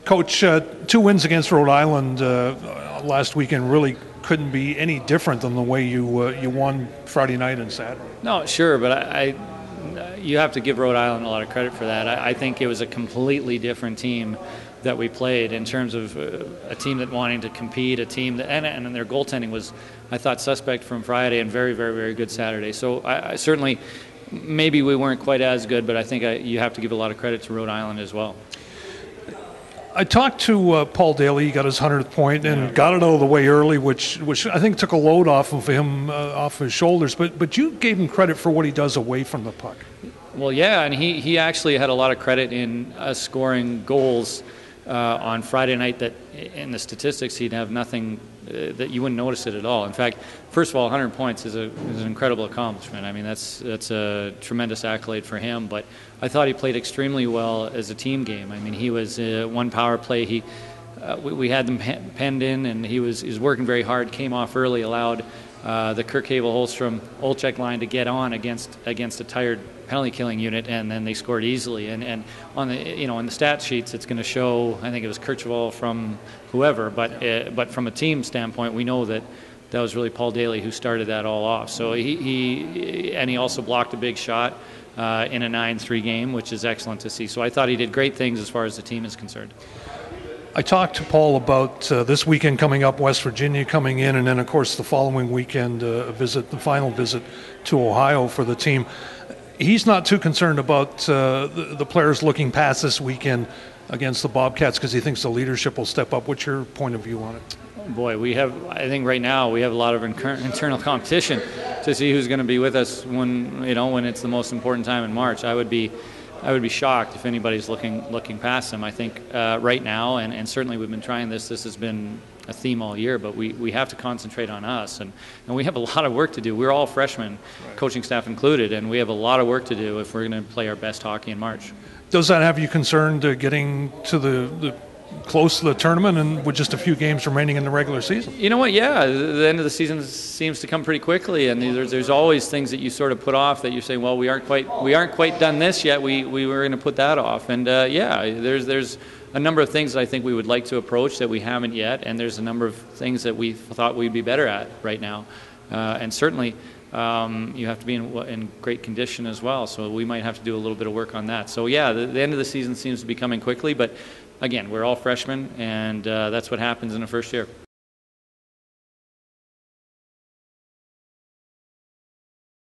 Coach, 2 wins against Rhode Island last weekend really couldn't be any different than the way you won Friday night and Saturday. No, sure, but you have to give Rhode Island a lot of credit for that. I think it was a completely different team that we played in terms of a team that wanting to compete, a team that, and their goaltending was, I thought, suspect from Friday and very, very, very good Saturday. So I certainly, maybe we weren't quite as good, but I think you have to give a lot of credit to Rhode Island as well. I talked to Paul Daly. He got his 100th point and got it out of the way early, which I think took a load off of him, off his shoulders. But you gave him credit for what he does away from the puck. Well, yeah, and he actually had a lot of credit in us scoring goals on Friday night that in the statistics he'd have nothing that you wouldn't notice it at all. In fact, first of all, 100 points is an incredible accomplishment. I mean, that's a tremendous accolade for him. But I thought he played extremely well as a team game. I mean, he was one power play. We had them penned in, and he was working very hard. Came off early, allowed the Kirk Havel-Holstrom-Olczyk line to get on against a tired penalty killing unit, and then they scored easily. And on the in the stat sheets, it's going to show. I think it was Kirchhoff from whoever, but from a team standpoint, we know that was really Paul Daly who started that all off. So he also blocked a big shot in a 9-3 game, which is excellent to see. So I thought he did great things as far as the team is concerned. I talked to Paul about this weekend coming up, West Virginia coming in, and then, of course, the following weekend, the final visit to Ohio for the team. He's not too concerned about the players looking past this weekend against the Bobcats because he thinks the leadership will step up. What's your point of view on it? Boy, I think right now we have a lot of internal competition to see who's going to be with us when it's the most important time in March. I would be shocked if anybody's looking past them. I think right now, and certainly we've been trying this has been a theme all year, but we have to concentrate on us, and we have a lot of work to do. We're all freshmen, right, coaching staff included, and we have a lot of work to do if we're going to play our best hockey in March. Does that have you concerned getting to the close to the tournament and with just a few games remaining in the regular season? You know what? Yeah, the end of the season seems to come pretty quickly, and there's always things that you sort of put off that you say, well, we aren't quite done this yet. We were going to put that off, and there's a number of things that I think we would like to approach that we haven't yet, and there's a number of things that we thought we'd be better at right now, and certainly you have to be in great condition as well. So we might have to do a little bit of work on that. So yeah, the end of the season seems to be coming quickly, but again, we're all freshmen, and that's what happens in the first year.